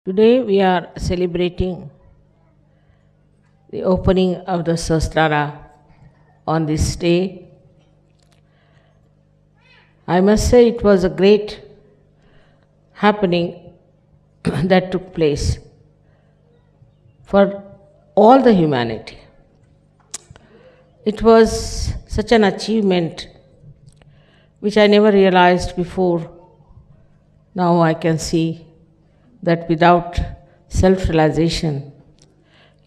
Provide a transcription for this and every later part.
Today we are celebrating the opening of the Sahasrara. On this day, I must say it was a great happening that took place for all the humanity. It was such an achievement which I never realized before. Now I can see that without self realization,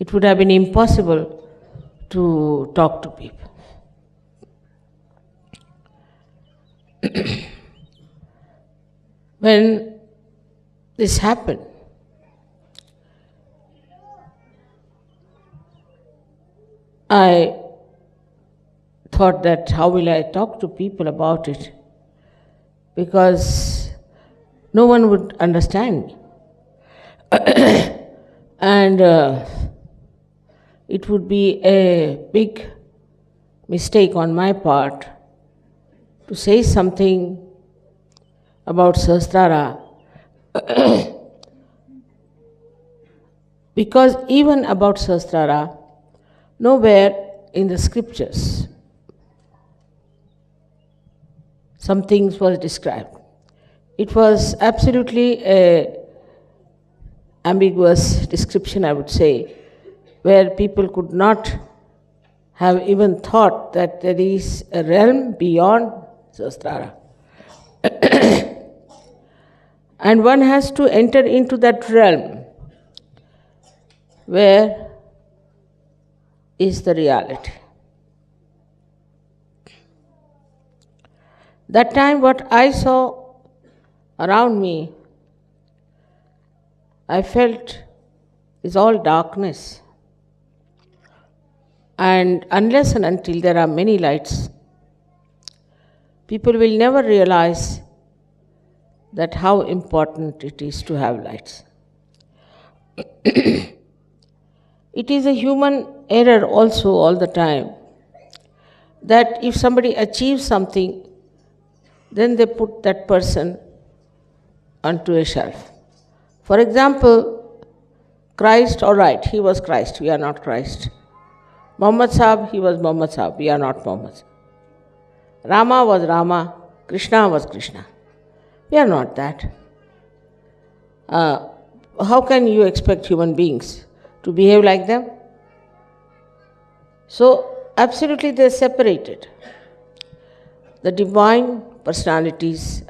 it would have been impossible to talk to people. When this happened, I thought that how will I talk to people about it? Because no one would understand me. And it would be a big mistake on my part to say something about Sahasrara because even about Sahasrara, nowhere in the scriptures some things was described. It was absolutely a ambiguous description, I would say, where people could not have even thought that there is a realm beyond Sahasrara. And one has to enter into that realm where is the reality. That time, what I saw around me, I felt is all darkness. And unless and until there are many lights, people will never realize that how important it is to have lights. It is a human error also all the time that if somebody achieves something, then they put that person onto a shelf. For example, Christ, all right, he was Christ, we are not Christ. Muhammad Sahib, he was Muhammad Sahib, we are not Muhammad. Rama was Rama, Krishna was Krishna. We are not that. How can you expect human beings to behave like them? So, absolutely they are separated. The divine personalities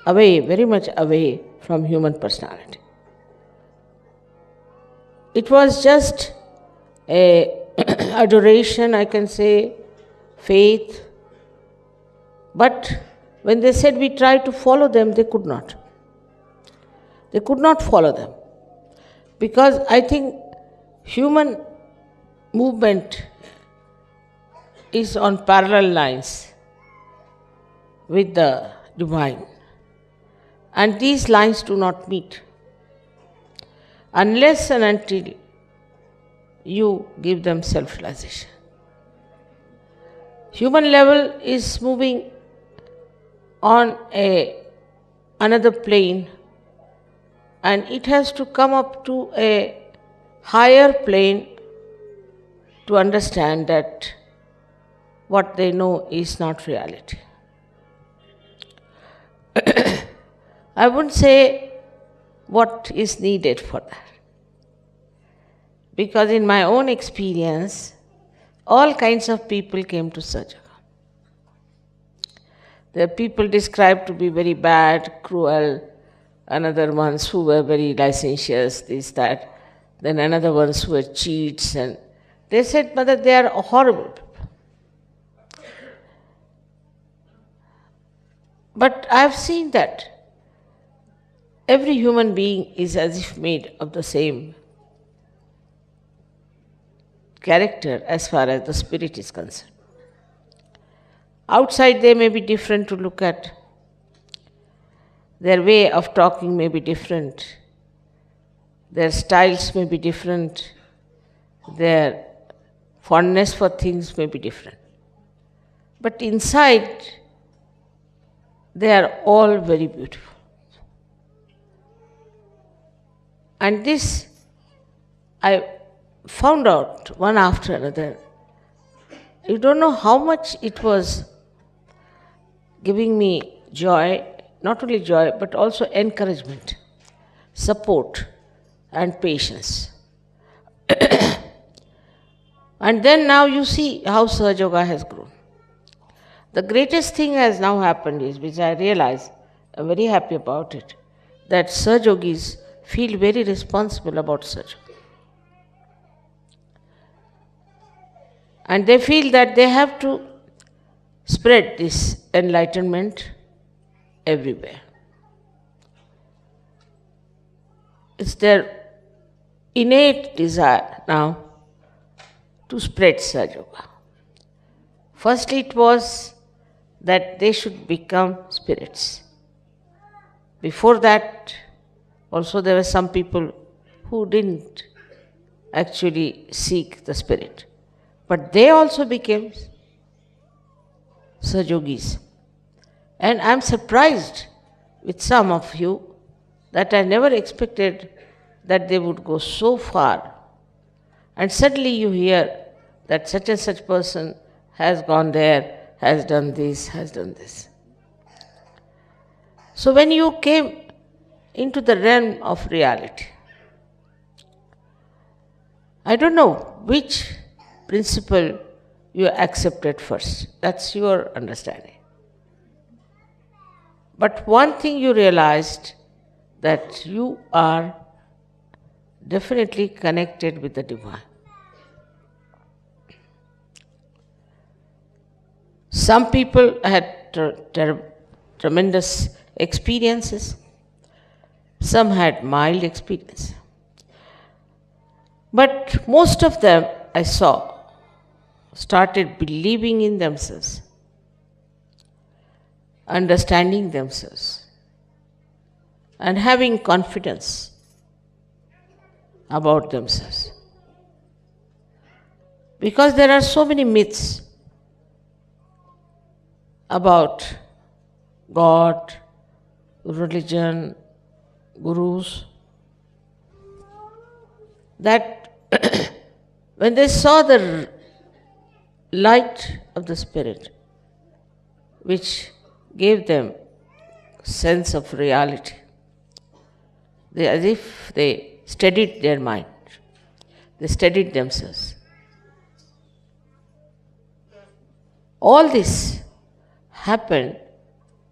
away, very much away from human personality. It was just a adoration, I can say, faith. But when they said we tried to follow them, they could not. They could not follow them. Because I think human movement is on parallel lines with the divine. And these lines do not meet unless and until you give them self-realization. Human level is moving on another plane, and it has to come up to a higher plane to understand that what they know is not reality. I wouldn't say what is needed for that. Because in my own experience, all kinds of people came to Sajjaka. There are people described to be very bad, cruel, another ones who were very licentious, this, that, then another ones who were cheats, and they said, Mother, they are horrible people. But I have seen that every human being is as if made of the same character as far as the spirit is concerned. Outside they may be different to look at. Their way of talking may be different. Their styles may be different. Their fondness for things may be different. But inside, they are all very beautiful. And this I found out one after another. You don't know how much it was giving me joy, not only joy, but also encouragement, support, and patience. And then now you see how Sahaja Yoga has grown. The greatest thing has now happened is, which I realize, I'm very happy about it, that Sahaja Yogis feel very responsible about Sahaja. And they feel that they have to spread this enlightenment everywhere. It's their innate desire now to spread Sahaja Yoga. Firstly, it was that they should become spirits. Before that, also there were some people who didn't actually seek the spirit. But they also became Sahaja Yogis. And I'm surprised with some of you that I never expected that they would go so far. And suddenly you hear that such and such person has gone there, has done this, has done this. So when you came into the realm of reality, I don't know which principle you accepted first. That's your understanding. But one thing you realized, that you are definitely connected with the divine. Some people had tremendous experiences. Some had mild experience. But most of them, I saw, started believing in themselves, understanding themselves, and having confidence about themselves. Because there are so many myths about God, religion, gurus, that when they saw the light of the Spirit, which gave them sense of reality, as if they steadied their mind, they steadied themselves. All this happened,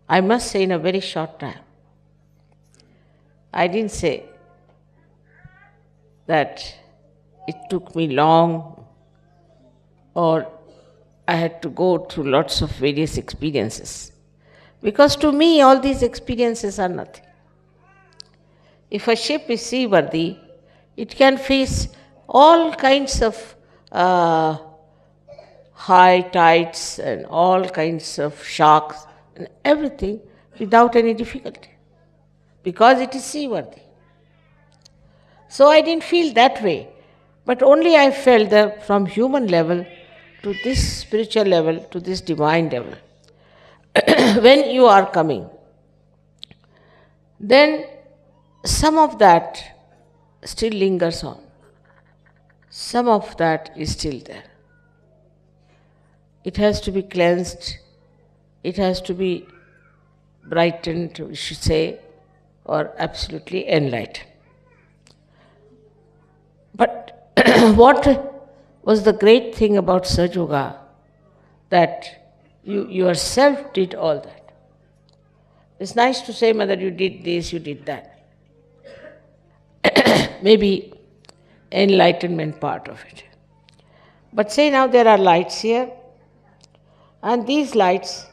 I must say, in a very short time. I didn't say that it took me long or I had to go through lots of various experiences. Because to me, all these experiences are nothing. If a ship is seaworthy, it can face all kinds of high tides and all kinds of sharks and everything without any difficulty, because it is seaworthy. So I didn't feel that way, but only I felt that from human level to this spiritual level, to this divine level, when you are coming, then some of that still lingers on. Some of that is still there. It has to be cleansed, it has to be brightened, we should say, or absolutely enlightened. But what was the great thing about Sahaja Yoga? That you yourself did all that. It's nice to say, Mother, you did this, you did that. Maybe enlightenment part of it. But say now there are lights here, and these lights,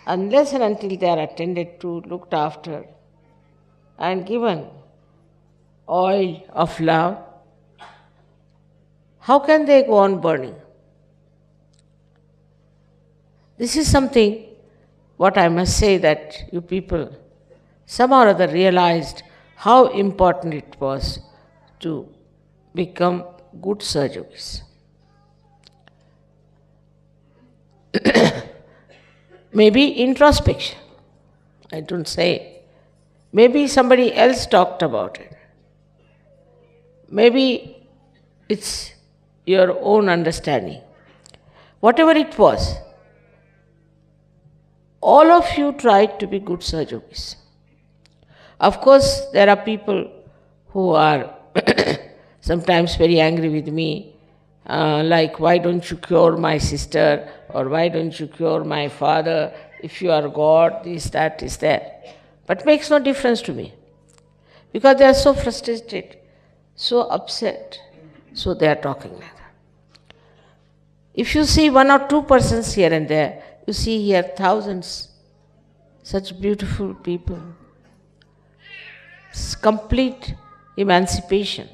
unless and until they are attended to, looked after, and given oil of love, how can they go on burning? This is something, what I must say, that you people somehow or other realized how important it was to become good Sahaja Yogis. Maybe introspection, I don't say. Maybe somebody else talked about it. maybe it's your own understanding. Whatever it was, all of you tried to be good Sahajogis. Of course, there are people who are sometimes very angry with me, like, why don't you cure my sister, or why don't you cure my father? If you are God, this, that, is there. But makes no difference to me, because they are so frustrated, so upset, so they are talking like that. If you see one or two persons here and there, you see here thousands, such beautiful people. It's complete emancipation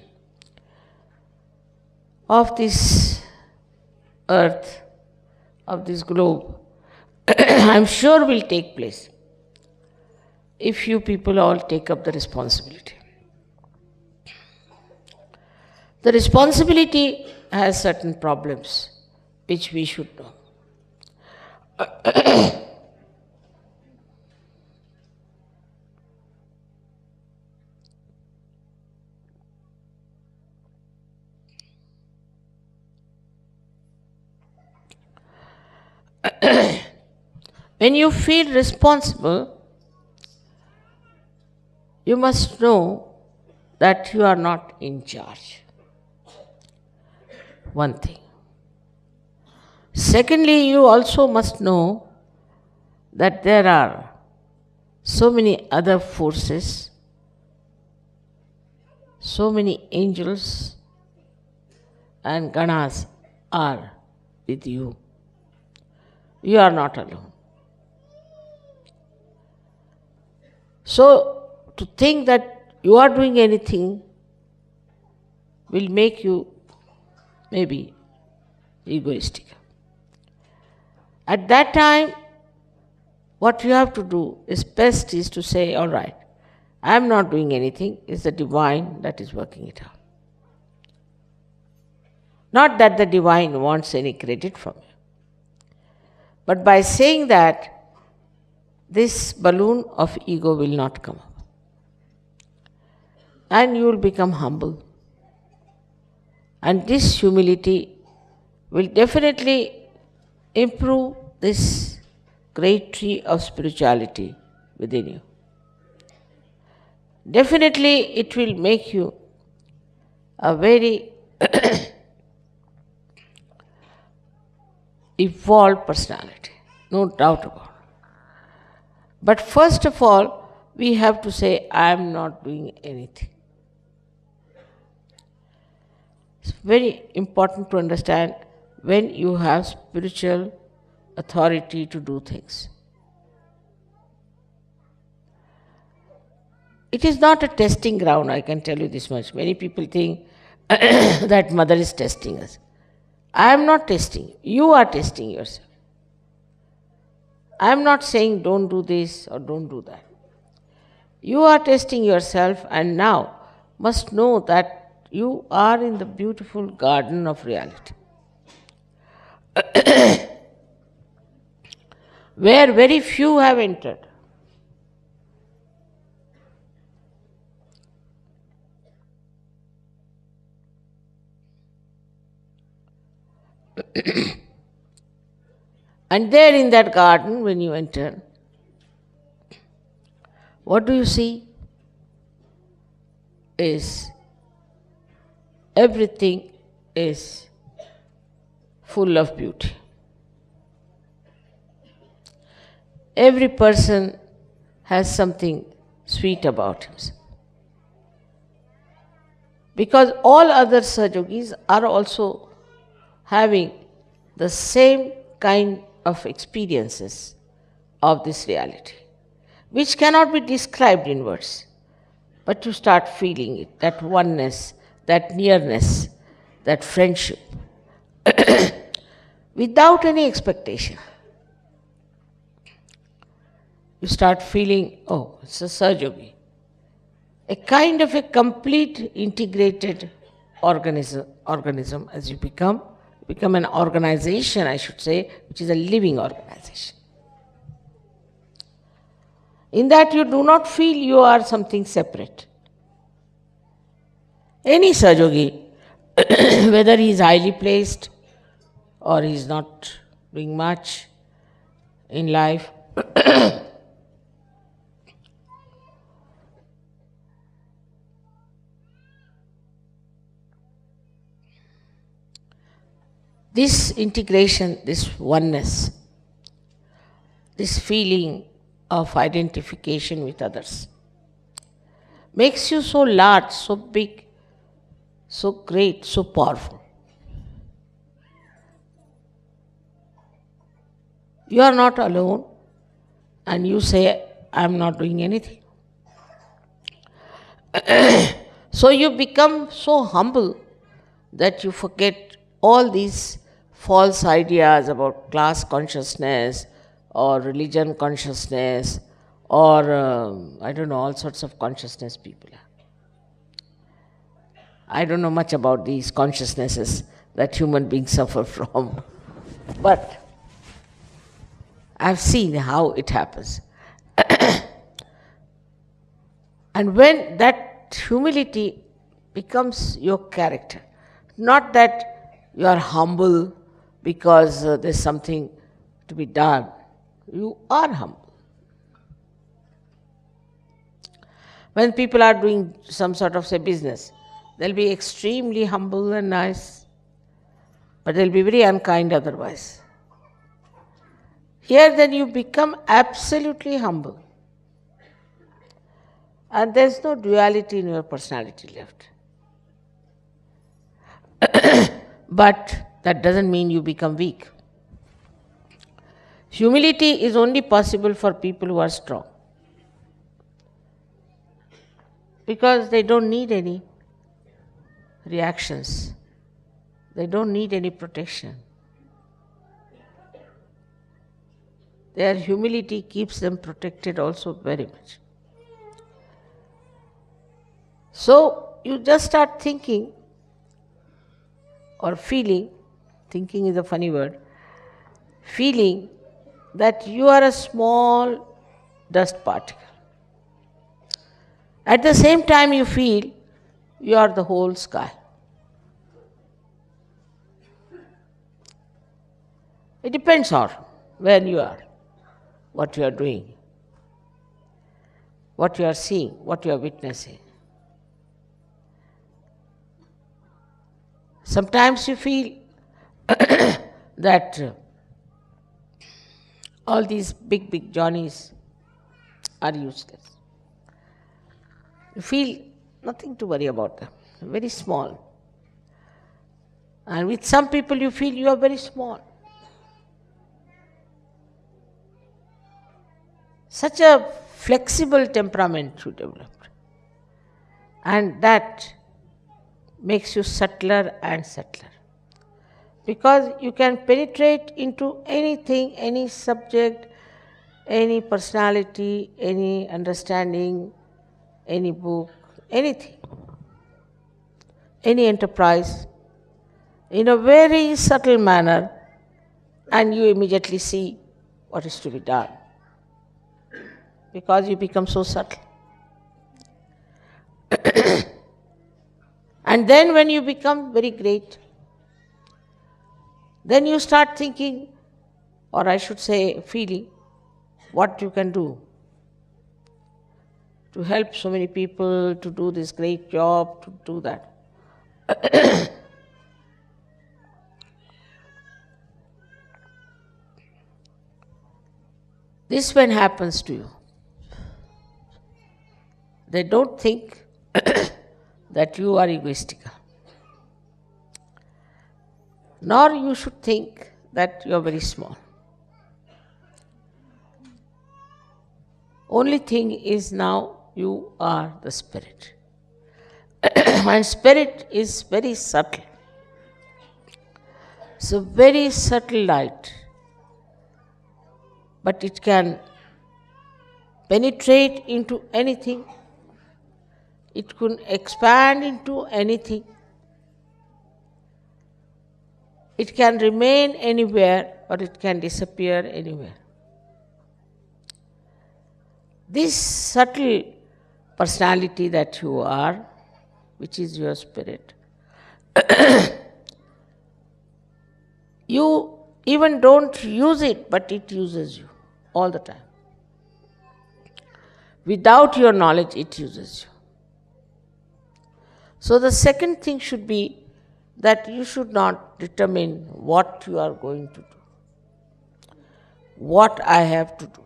of this earth, of this globe, I'm sure will take place if you people all take up the responsibility. The responsibility has certain problems which we should know. When you feel responsible, you must know that you are not in charge. One thing. Secondly, you also must know that there are so many other forces, so many angels and ganas are with you. You are not alone. So, to think that you are doing anything will make you maybe egoistic. At that time, what you have to do is best is to say, all right, I am not doing anything, it's the divine that is working it out. Not that the divine wants any credit from you. But by saying that, this balloon of ego will not come up. And you will become humble. And this humility will definitely improve this great tree of spirituality within you. Definitely it will make you a very evolved personality, no doubt about it. But first of all, we have to say, I am not doing anything. It's very important to understand when you have spiritual authority to do things. It is not a testing ground, I can tell you this much. Many people think that mother is testing us. I am not testing you. You are testing yourself. I am not saying don't do this or don't do that. You are testing yourself and now must know that you are in the beautiful garden of reality, where very few have entered. And there in that garden, when you enter, what do you see? Is everything is full of beauty. Every person has something sweet about himself. Because all other Sahajogis are also having the same kind of experiences of this reality, which cannot be described in words, but you start feeling it, that oneness, that nearness, that friendship, without any expectation. You start feeling, oh, it's a Sahajogi, a kind of a complete integrated organism as you become an organization, I should say, which is a living organization. In that you do not feel you are something separate. Any Sahajogi, whether he is highly placed or he is not doing much in life, this integration, this oneness, this feeling of identification with others makes you so large, so big, so great, so powerful. You are not alone and you say, I am not doing anything. So you become so humble that you forget all these false ideas about class consciousness or religion consciousness or I don't know, all sorts of consciousness people have. I don't know much about these consciousnesses that human beings suffer from, but I've seen how it happens. And when that humility becomes your character, not that you are humble because there's something to be done, you are humble. When people are doing some sort of, say, business, they'll be extremely humble and nice, but they'll be very unkind otherwise. Here then you become absolutely humble. And there's no duality in your personality left. But that doesn't mean you become weak. Humility is only possible for people who are strong, because they don't need any reactions. They don't need any protection. Their humility keeps them protected also very much. So you just start thinking or feeling, thinking is a funny word, feeling that you are a small dust particle. At the same time you feel you are the whole sky. It depends on where you are, what you are doing, what you are seeing, what you are witnessing. Sometimes you feel that all these big Johnnies are useless. You feel nothing to worry about them, very small. And with some people you feel you are very small. Such a flexible temperament you developed. And that makes you subtler and subtler. Because you can penetrate into anything, any subject, any personality, any understanding, any book, anything, any enterprise, in a very subtle manner, and you immediately see what is to be done, because you become so subtle. And then when you become very great, then you start thinking, or I should say feeling, what you can do to help so many people, to do this great job, to do that. This when happens to you, they don't think that you are egoistical. Nor you should think that you are very small. Only thing is now you are the spirit. And spirit is very subtle. It's a very subtle light. But it can penetrate into anything. It can expand into anything. It can remain anywhere or it can disappear anywhere. This subtle personality that you are which is your spirit. You even don't use it, but it uses you all the time. Without your knowledge, it uses you. So the second thing should be that you should not determine what you are going to do, what I have to do.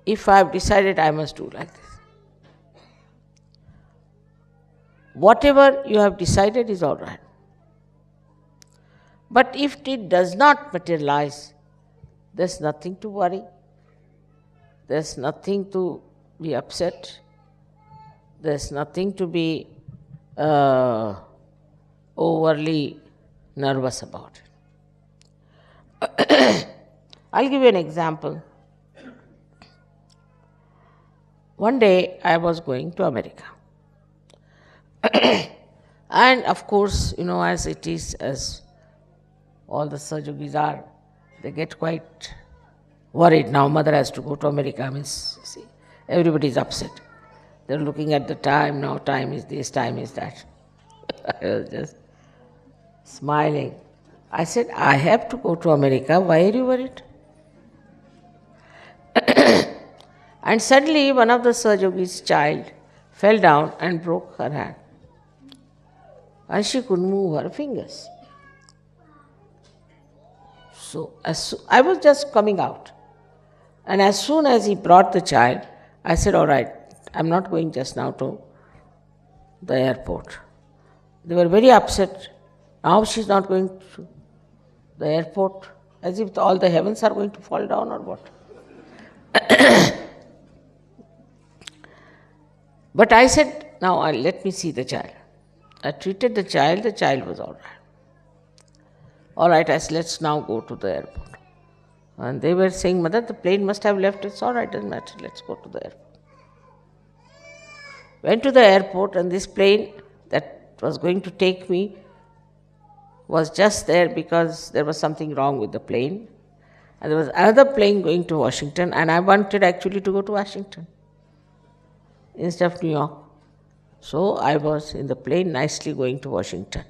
If I have decided I must do like this, whatever you have decided is all right. But if it does not materialize, there's nothing to worry. There's nothing to be upset. There's nothing to be overly nervous about it. I'll give you an example. One day I was going to America. And of course, as it is, as all the Sahajogis are, they get quite worried. Now mother has to go to America. See, everybody is upset. They're looking at the time. Now time is this, time is that. I was just smiling. I said, I have to go to America. Why are you worried? And suddenly one of the Sahajogis' child fell down and broke her hand. And she couldn't move her fingers. So I was just coming out. And as soon as he brought the child, I said, all right, I'm not going just now to the airport. They were very upset. Now she's not going to the airport, as if all the heavens are going to fall down or what. But I said, now let me see the child. I treated the child was all right. All right, I said, let's now go to the airport. And they were saying, Mother, the plane must have left. It's all right, doesn't matter, let's go to the airport. Went to the airport, and this plane that was going to take me was just there because there was something wrong with the plane. And there was another plane going to Washington, and I wanted actually to go to Washington instead of New York. So I was in the plane nicely going to Washington.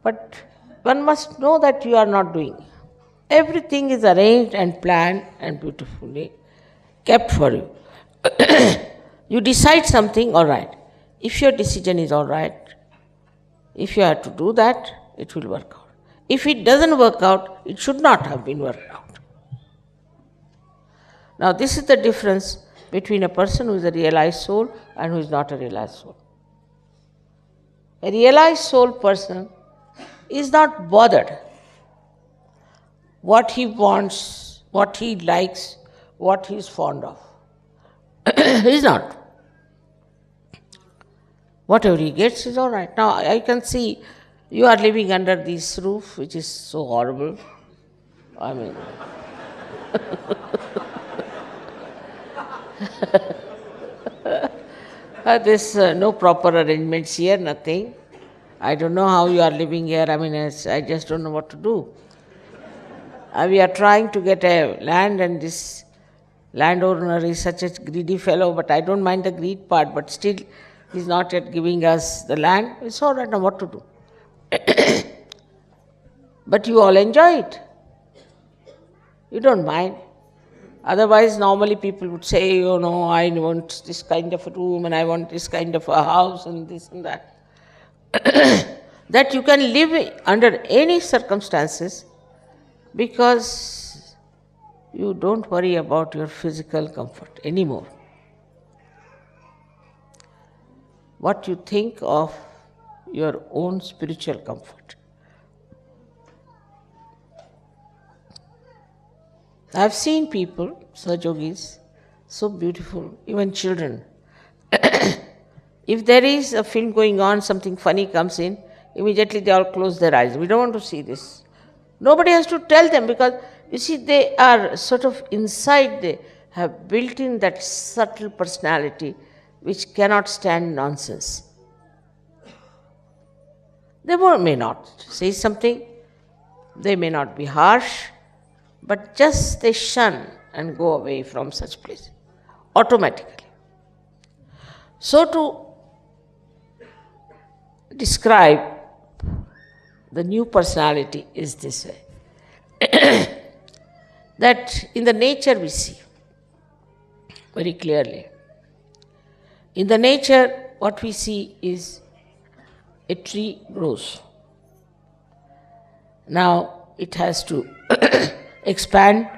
But one must know that you are not doing. Everything is arranged and planned and beautifully kept for you. You decide something, all right. If your decision is all right, if you have to do that, it will work out. If it doesn't work out, it should not have been worked out. Now, this is the difference between a person who is a realized soul and who is not a realized soul. A realized soul person is not bothered what he wants, what he likes, what he is fond of. He is not. Whatever he gets is all right. Now, I can see you are living under this roof, which is so horrible. I mean... There's no proper arrangements here, nothing. I don't know how you are living here. I just don't know what to do. We are trying to get a land, and this landowner is such a greedy fellow, but I don't mind the greed part, but still he's not yet giving us the land. It's all right, now what to do? But you all enjoy it. You don't mind. Otherwise, normally people would say, I want this kind of a room and I want this kind of a house and this and that. That you can live under any circumstances because you don't worry about your physical comfort anymore. What you think of your own spiritual comfort. I've seen people, Sahajogis, so beautiful, even children. If there is a film going on, something funny comes in, immediately they all close their eyes. We don't want to see this. Nobody has to tell them because, you see, they are sort of inside, they have built in that subtle personality which cannot stand nonsense. They may not say something, they may not be harsh, but just they shun and go away from such places. automatically. So to describe the new personality is this way. That in the nature we see very clearly. In the nature, what we see is a tree grows. Now it has to expand,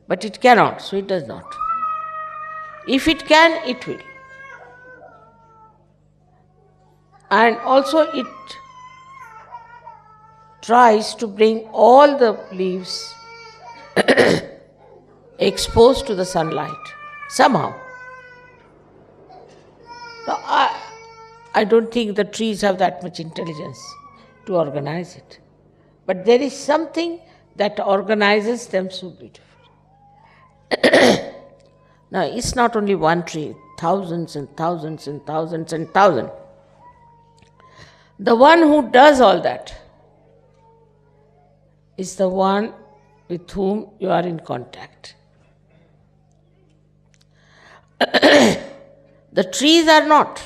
but it cannot, so it does not. If it can, it will. And also it tries to bring all the leaves exposed to the sunlight somehow. Now, I don't think the trees have that much intelligence to organize it. But there is something that organizes them so beautifully. Now, it's not only one tree, thousands and thousands and thousands and thousands. The one who does all that is the one with whom you are in contact. The trees are not.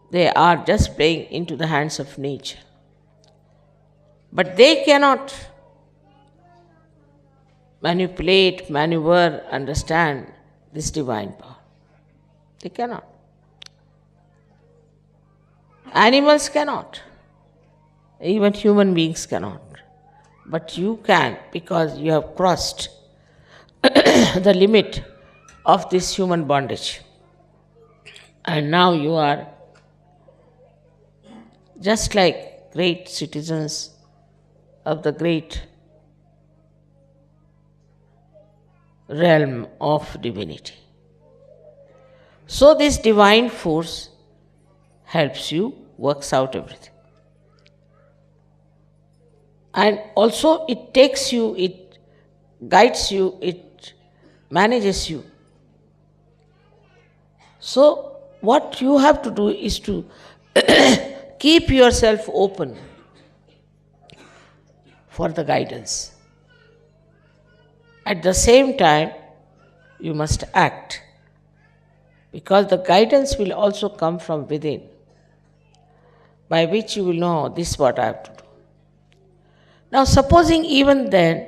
They are just playing into the hands of nature. But they cannot manipulate, maneuver, understand this divine power. They cannot. Animals cannot. Even human beings cannot. But you can, because you have crossed the limit of this human bondage. And now you are just like great citizens of the great realm of divinity. So this divine force helps you, works out everything. And also it takes you, it guides you, it manages you. So what you have to do is to keep yourself open for the guidance. At the same time, you must act, because the guidance will also come from within, by which you will know this is what I have to do. Now, supposing even then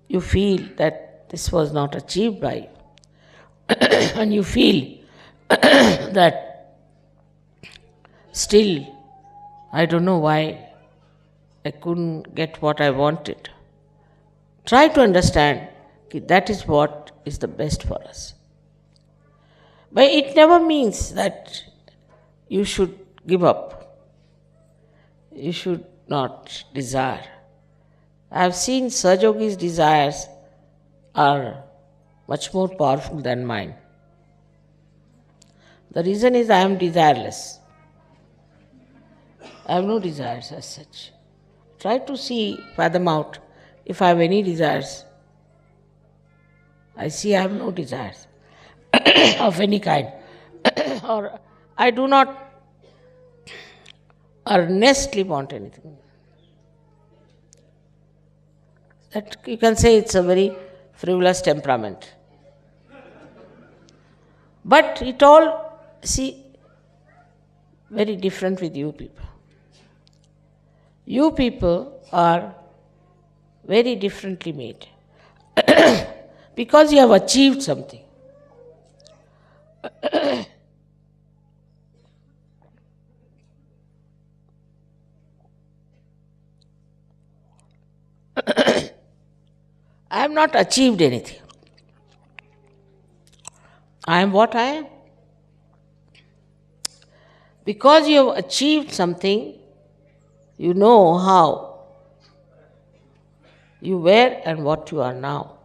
you feel that this was not achieved by you, and you feel that still, I don't know why I couldn't get what I wanted. Try to understand that is what is the best for us. But it never means that you should give up. You should not desire. I have seen Sahajogi's desires are much more powerful than mine. The reason is I am desireless. I have no desires as such. Try to fathom out if I have any desires. I see I have no desires of any kind. Or I do not earnestly want anything. That you can say it's a very frivolous temperament. But it all, very different with you people. You people are very differently made because you have achieved something. I have not achieved anything. I am what I am. Because you have achieved something, you know how you were and what you are now.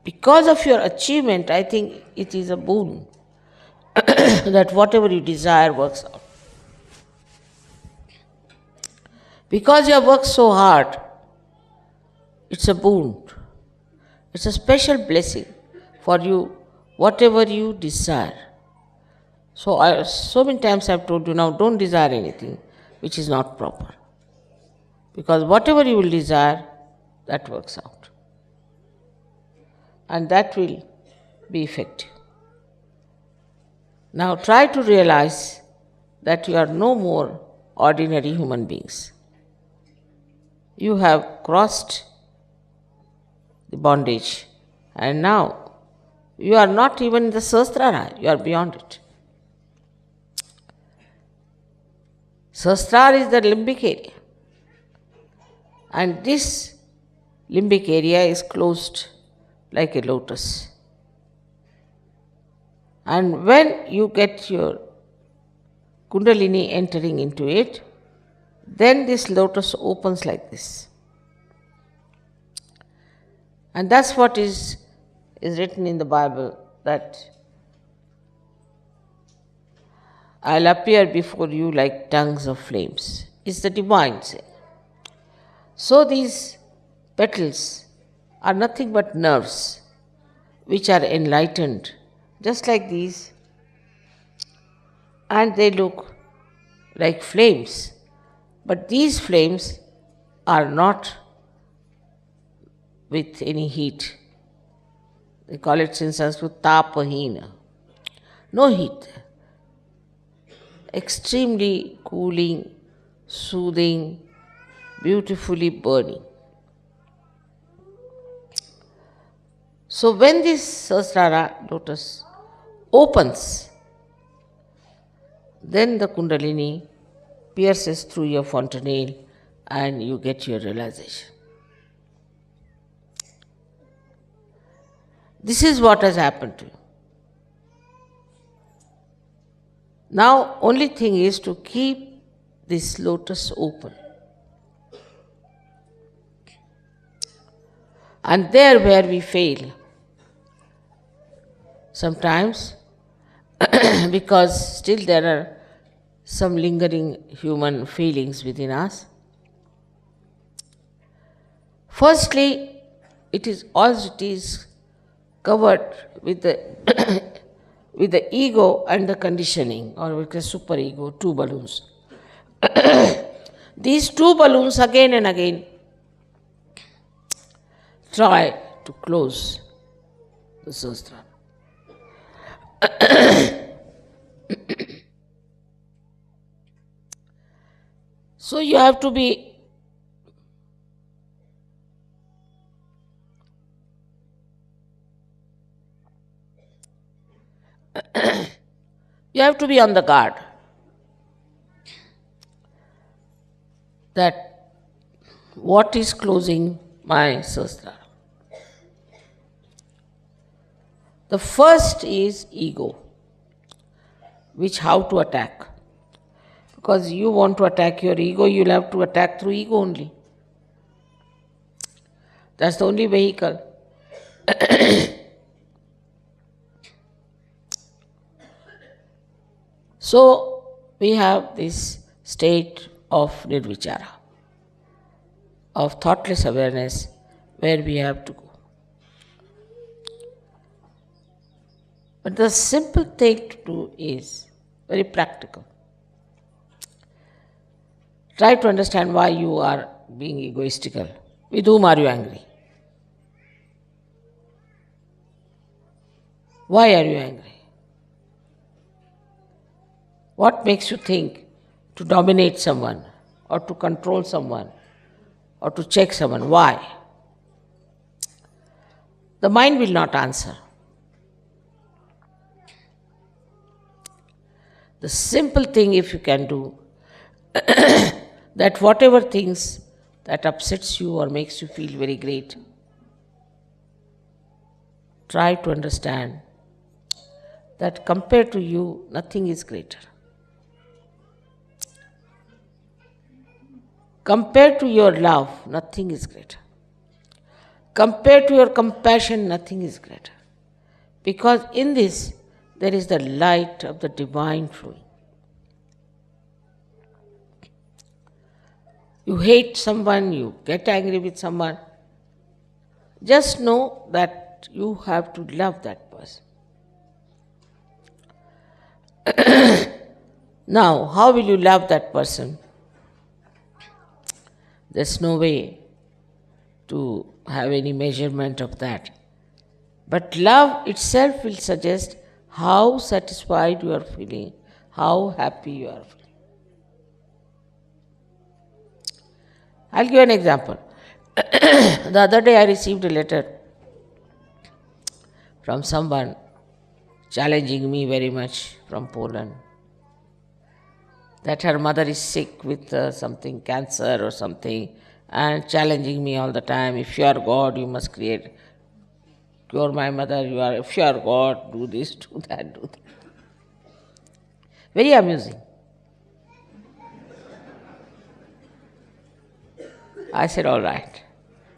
Because of your achievement, I think it is a boon that whatever you desire works out. Because you have worked so hard, it's a boon. It's a special blessing for you, whatever you desire. So many times I have told you, now don't desire anything which is not proper. Because whatever you will desire, that works out. And that will be effective. Now try to realize that you are no more ordinary human beings. You have crossed the bondage, and now you are not even in the Sahasrara, you are beyond it. Sahasrara is the limbic area, and this limbic area is closed like a lotus. And when you get your Kundalini entering into it, then this lotus opens like this. And that's what is written in the Bible, that I'll appear before you like tongues of flames. It's the divine saying. So these petals are nothing but nerves which are enlightened, just like these, and they look like flames. But these flames are not with any heat. They call it in Sanskrit tapahina. No heat. Extremely cooling, soothing, beautifully burning. So when this Sahasrara lotus opens, then the Kundalini pierces through your fontanelle and you get your realization. This is what has happened to you. Now, only thing is to keep this lotus open. And there where we fail, sometimes, because still there are some lingering human feelings within us. Firstly, it is covered with the with the ego and the conditioning, or with the superego, two balloons. These two balloons again and again try to close the Sahasrara. So you have to be on the guard that what is closing my Sahasrara. The first is ego, which how to attack. Because you want to attack your ego, you'll have to attack through ego only. That's the only vehicle. So we have this state of nirvichara, of thoughtless awareness, where we have to go. But the simple thing to do is very practical. Try to understand why you are being egoistical. With whom are you angry? Why are you angry? What makes you think to dominate someone, or to control someone, or to check someone? Why? The mind will not answer. The simple thing, if you can do, that whatever things that upsets you or makes you feel very great, try to understand that compared to you, nothing is greater. Compared to your love, nothing is greater. Compared to your compassion, nothing is greater. Because in this, there is the light of the divine flowing. You hate someone, you get angry with someone, just know that you have to love that person. Now, how will you love that person? There's no way to have any measurement of that. But love itself will suggest how satisfied you are feeling, how happy you are feeling. I'll give an example. The other day I received a letter from someone challenging me very much from Poland, that her mother is sick with something, cancer or something, and challenging me all the time. If you are God, you must cure my mother. If you are God, do this, do that, do that. Very amusing. I said, all right.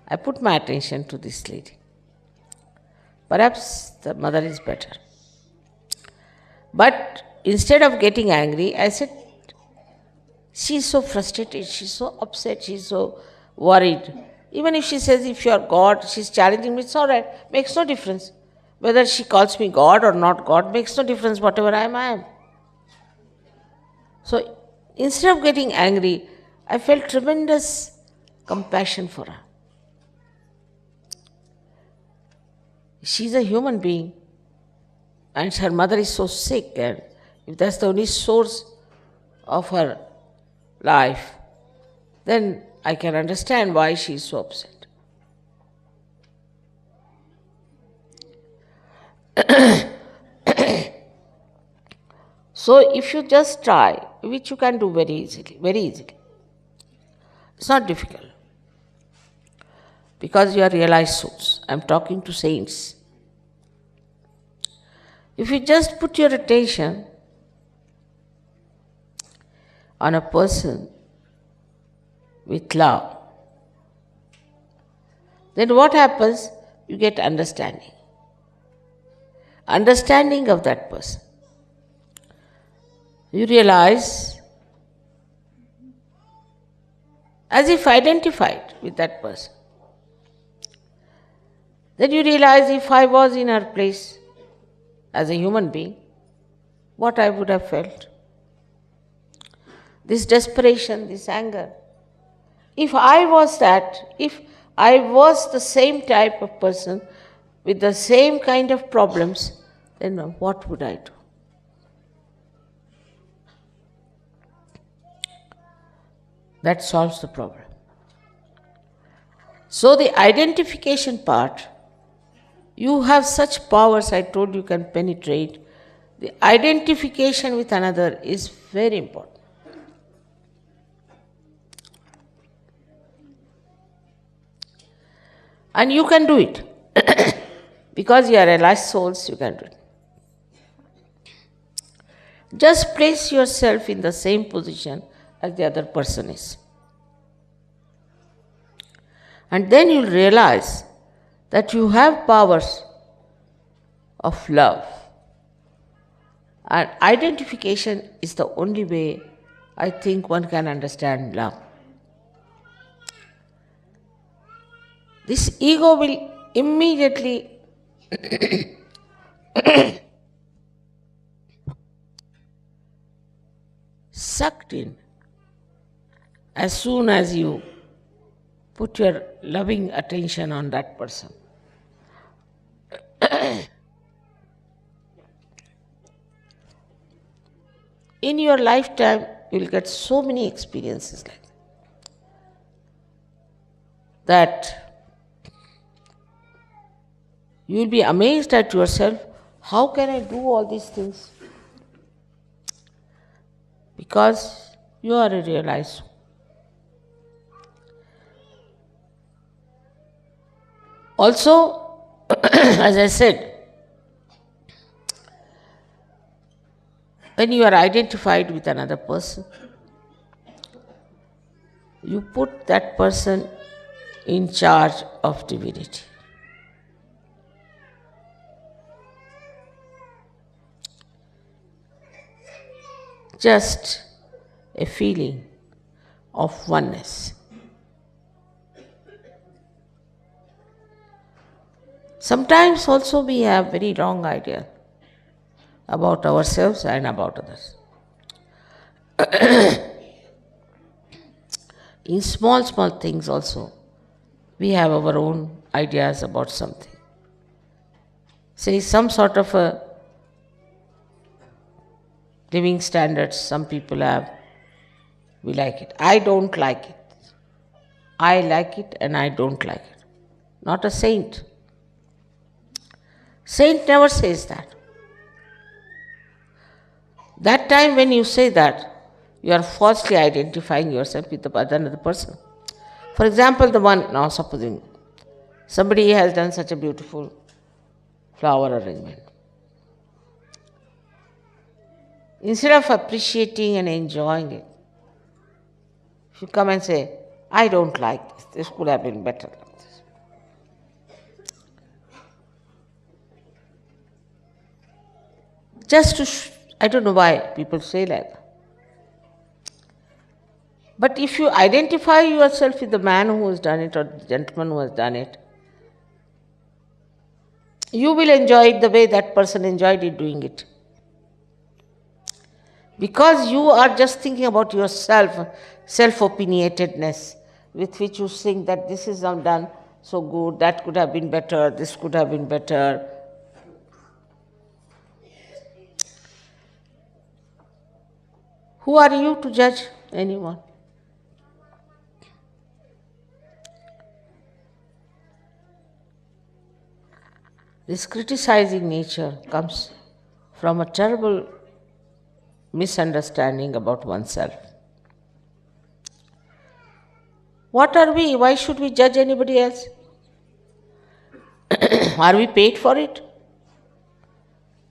I put my attention to this lady. Perhaps the mother is better. But instead of getting angry, I said, she's so frustrated, she's so upset, she's so worried. Even if she says, if you are God, she's challenging me, it's all right, makes no difference. Whether she calls me God or not God, makes no difference, whatever I am. So instead of getting angry, I felt tremendous compassion for her. She's a human being, and her mother is so sick, and if that's the only source of her life, then I can understand why she is so upset. So if you just try, which you can do very easily, it's not difficult, because you are realized souls. I'm talking to saints. If you just put your attention on a person with love, then what happens? You get understanding. Understanding of that person. You realize, as if identified with that person. Then you realize, if I was in her place as a human being, what I would have felt. This desperation, this anger. If I was the same type of person with the same kind of problems, then what would I do? That solves the problem. So the identification part, you have such powers, I told you can penetrate. The identification with another is very important. And you can do it. Because you are realized souls, you can do it. Just place yourself in the same position as the other person is. And then you'll realize that you have powers of love. And identification is the only way I think one can understand love. This ego will immediately sucked in as soon as you put your loving attention on that person. In your lifetime, you will get so many experiences like that. You will be amazed at yourself, how can I do all these things? Because you are a realized soul. Also, as I said, when you are identified with another person, you put that person in charge of divinity. Just a feeling of oneness. Sometimes also we have very wrong idea about ourselves and about others. In small, small things also, we have our own ideas about something. Say some sort of a living standards some people have, we like it. I don't like it. I like it and I don't like it. Not a saint. Saint never says that. That time when you say that, you are falsely identifying yourself with another person. For example, the one, now supposing somebody has done such a beautiful flower arrangement. Instead of appreciating and enjoying it, if you come and say, I don't like this could have been better like this. Just to, I don't know why people say like that. But if you identify yourself with the man who has done it or the gentleman who has done it, you will enjoy it the way that person enjoyed it doing it. Because you are just thinking about yourself, self-opinionatedness, with which you think that this is not done so good, that could have been better, this could have been better. Who are you to judge anyone? This criticizing nature comes from a terrible misunderstanding about oneself. What are we? Why should we judge anybody else? Are we paid for it?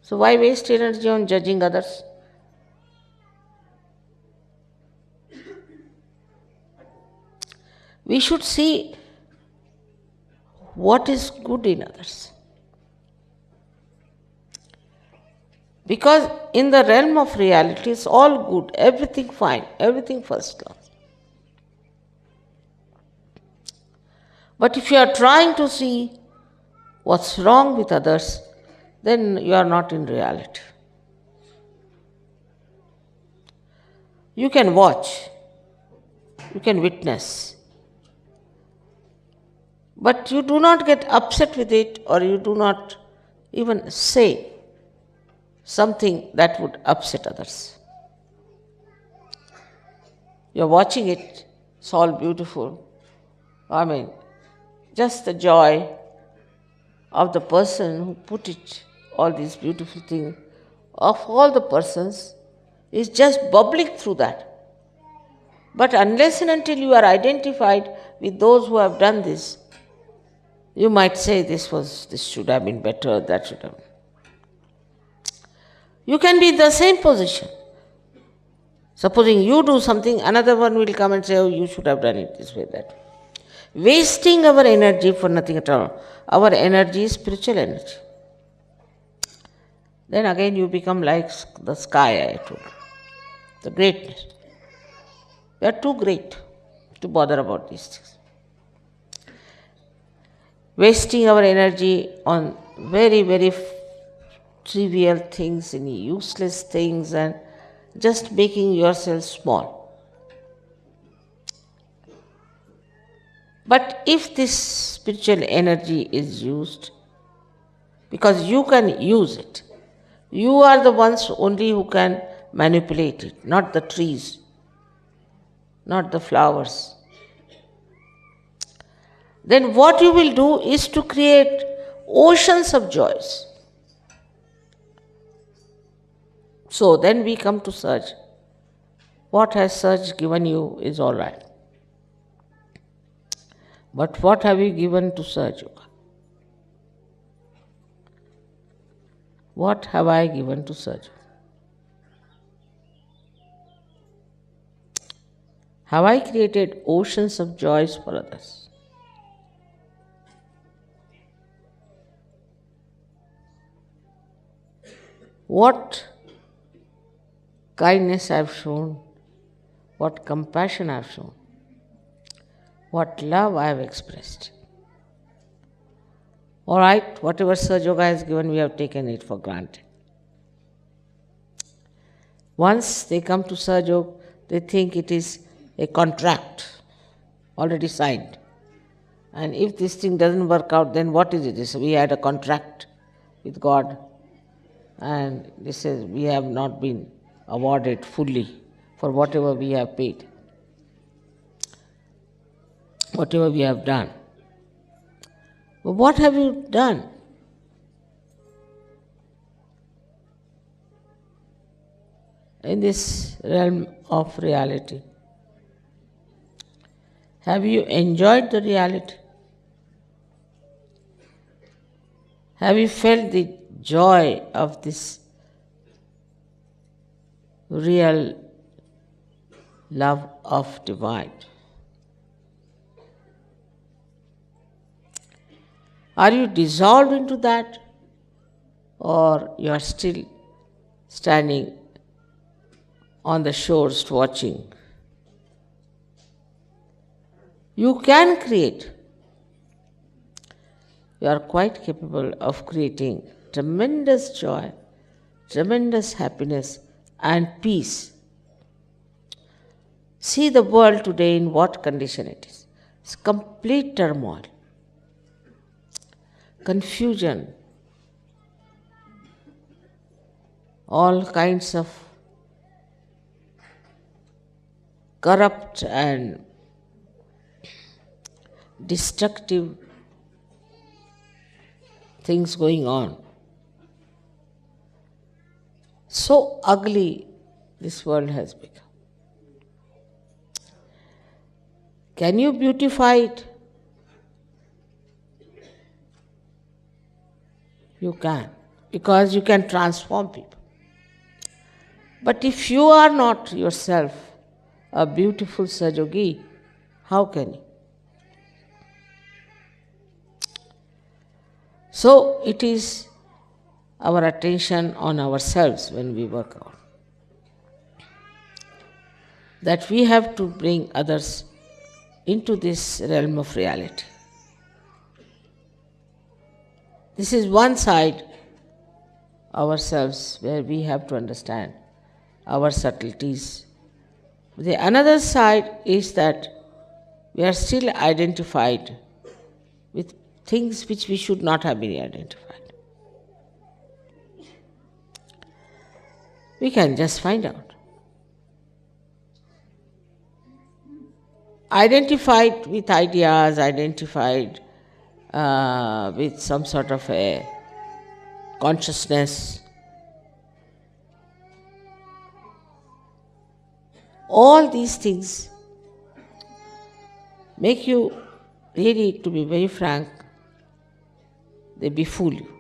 So why waste energy on judging others? We should see what is good in others. Because in the realm of reality, it's all good, everything fine, everything first class. But if you are trying to see what's wrong with others, then you are not in reality. You can watch, you can witness, but you do not get upset with it, or you do not even say something that would upset others. You're watching it, it's all beautiful. I mean, just the joy of the person who put it, all these beautiful things, of all the persons, is just bubbling through that. But unless and until you are identified with those who have done this, you might say this should have been better, that should have been. You can be in the same position. Supposing you do something, another one will come and say, oh, you should have done it this way, that way. Wasting our energy for nothing at all. Our energy is spiritual energy. Then again you become like the sky, I told you. The greatness. We are too great to bother about these things. Wasting our energy on very, very trivial things, and useless things, and just making yourself small. But if this spiritual energy is used, because you can use it, you are the ones only who can manipulate it, not the trees, not the flowers. Then what you will do is to create oceans of joys. So then we come to search. What has search given you is all right. But what have you given to search? What have I given to search? Have I created oceans of joys for others? What kindness I have shown, what compassion I have shown, what love I have expressed. All right, whatever Sahaja Yoga has given, we have taken it for granted. Once they come to Sahaja Yoga, they think it is a contract. already signed. And if this thing doesn't work out, then what is it? We had a contract with God, and this says we have not been awarded fully for whatever we have paid, whatever we have done. But what have you done? In this realm of reality? Have you enjoyed the reality? Have you felt the joy of this real love of divine? Are you dissolved into that, or you are still standing on the shores watching? You can create. You are quite capable of creating tremendous joy, tremendous happiness and peace. See the world today in what condition it is. It's complete turmoil, confusion, all kinds of corrupt and destructive things going on. So ugly this world has become. Can you beautify it? You can, because you can transform people. But if you are not yourself a beautiful Sajogi, how can you? So it is our attention on ourselves when we work out, that we have to bring others into this realm of reality. This is one side, ourselves, where we have to understand our subtleties. The another side is that we are still identified with things which we should not have been identified. We can just find out. Identified with ideas, identified with some sort of a consciousness. All these things make you, really, to be very frank, they befool you.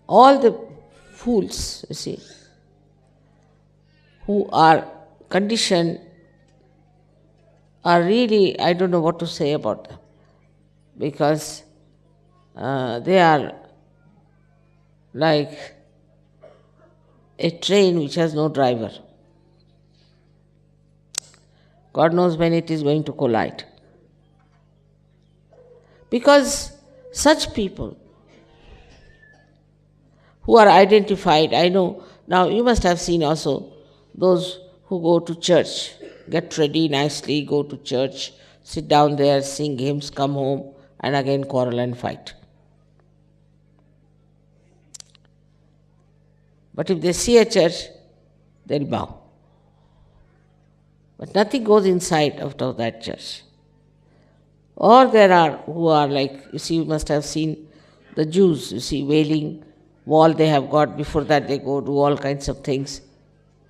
All the fools, you see, who are conditioned are really, I don't know what to say about them, because they are like a train which has no driver. God knows when it is going to collide. Because such people who are identified, I know, now you must have seen also those who go to church, get ready nicely, go to church, sit down there, sing hymns, come home, and again quarrel and fight. But if they see a church, they'll bow. But nothing goes inside out of that church. Or there are who are like, you see, you must have seen the Jews, you see, wailing wall they have got, before that they go do all kinds of things.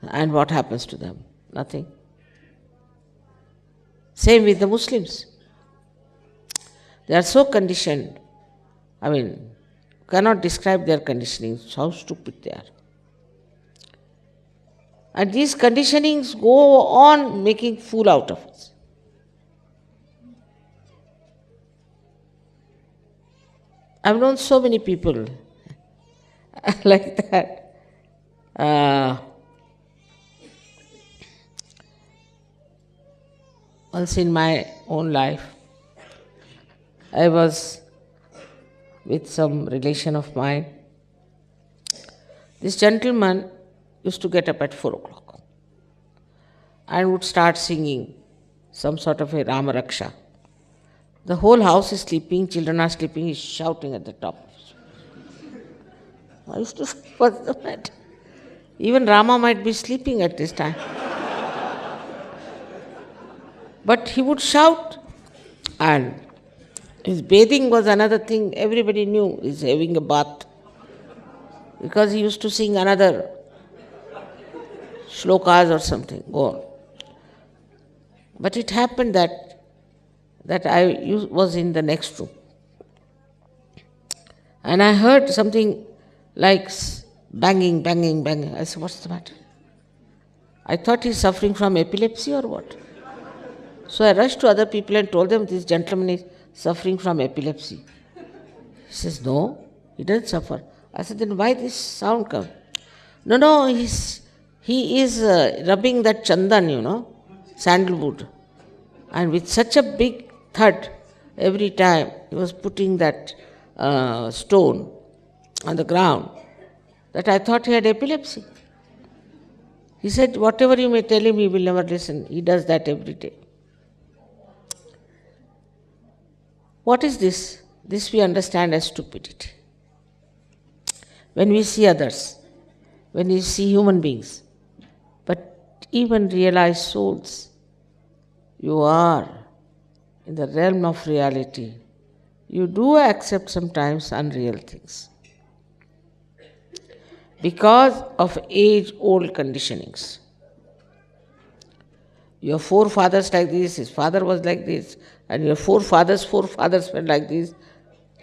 And what happens to them? Nothing. Same with the Muslims. They are so conditioned. I mean, cannot describe their conditioning, how stupid they are. And these conditionings go on making fool out of us. I've known so many people like that. Once in my own life, I was with some relation of mine. This gentleman used to get up at 4 o'clock. and would start singing some sort of a Rama Raksha. The whole house is sleeping, children are sleeping, he's shouting at the top. I used to say, what's the matter? Even Rama might be sleeping at this time. But he would shout, and his bathing was another thing. Everybody knew he's having a bath, because he used to sing another shlokas or something. Go on. But it happened that I was in the next room, and I heard something like banging, banging, banging. I said, what's the matter? I thought he's suffering from epilepsy or what? So I rushed to other people and told them this gentleman is suffering from epilepsy. He says, no, he doesn't suffer. I said, then why this sound come? No, he is rubbing that chandan, sandalwood. And with such a big thud, every time he was putting that stone on the ground, that I thought he had epilepsy. He said, whatever you may tell him, he will never listen. He does that every day. What is this? This we understand as stupidity. When we see others, when we see human beings, but even realized souls, you are in the realm of reality. You do accept sometimes unreal things because of age-old conditionings. Your forefathers like this, his father was like this, and your forefathers were like this.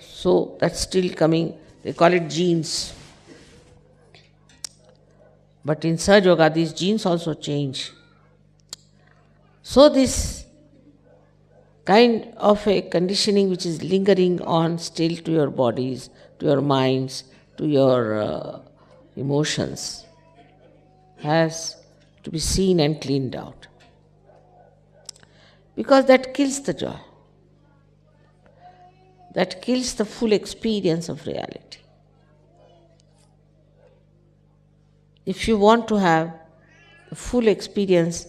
So that's still coming. They call it genes. But in Sahaja Yoga, these genes also change. So this kind of a conditioning which is lingering on still to your bodies, to your minds, to your emotions, has to be seen and cleaned out. Because that kills the joy. That kills the full experience of reality. If you want to have the full experience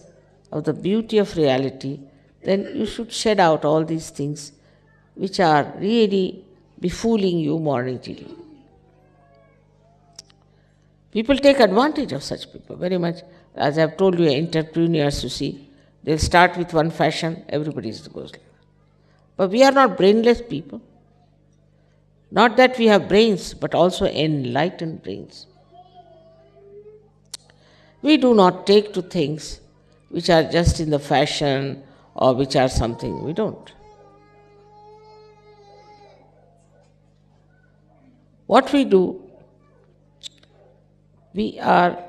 of the beauty of reality, then you should shed out all these things which are really befooling you morning till evening. People take advantage of such people very much. As I have told you, entrepreneurs, you see, they'll start with one fashion, everybody goes like that. But we are not brainless people. Not that we have brains, but also enlightened brains. We do not take to things which are just in the fashion or which are something. We don't. What we do, we are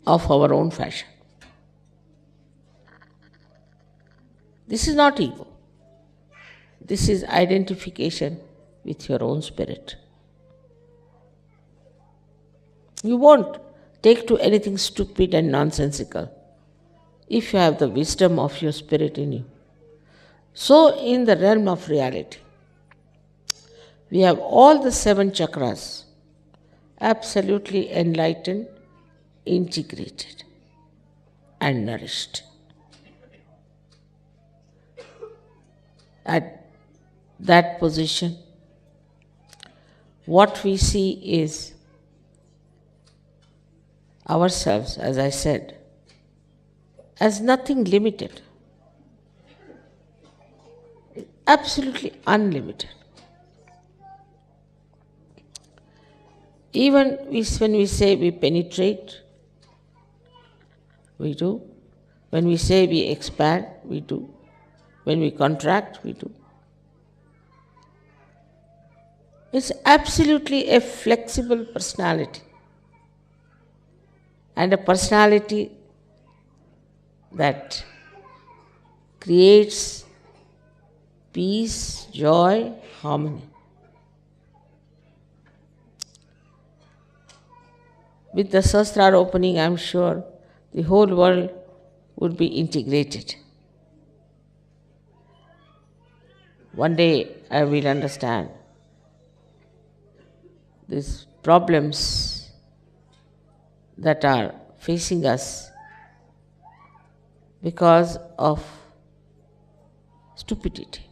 of our own fashion. This is not ego. This is identification with your own spirit. You won't take to anything stupid and nonsensical if you have the wisdom of your spirit in you. So in the realm of reality, we have all the 7 chakras absolutely enlightened, integrated and nourished. At that position, what we see is ourselves, as I said, as nothing limited, absolutely unlimited. Even when we say we penetrate, we do. When we say we expand, we do. When we contract, we do. It's absolutely a flexible personality, and a personality that creates peace, joy, harmony. With the Sahasrara opening, I am sure the whole world would be integrated. One day I will understand these problems that are facing us because of stupidity.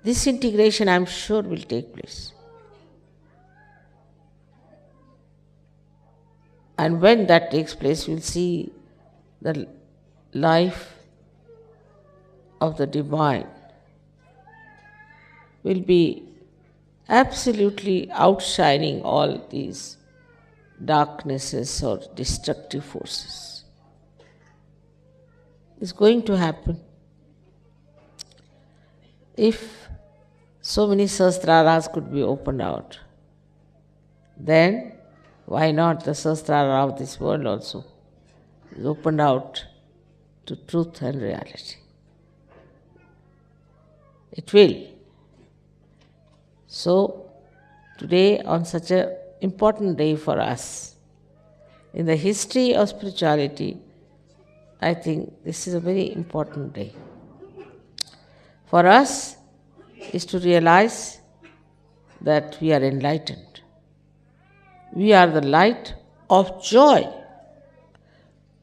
This integration, I am sure, will take place. And when that takes place, we'll see the life of the divine will be absolutely outshining all these darknesses or destructive forces. It's going to happen. If so many Sahasraras could be opened out, then why not the Sahasrara of this world also is opened out to truth and reality? It will. So, today, on such an important day for us, in the history of spirituality, I think this is a very important day. For us is to realize that we are enlightened. We are the light of joy,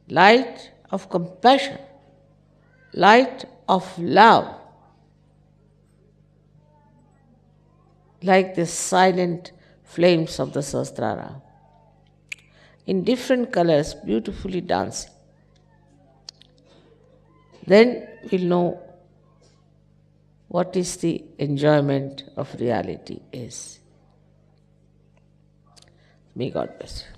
light of compassion, light of love, like the silent flames of the Sahasrara, in different colors, beautifully dancing. Then we'll know what is the enjoyment of reality is. May God bless you.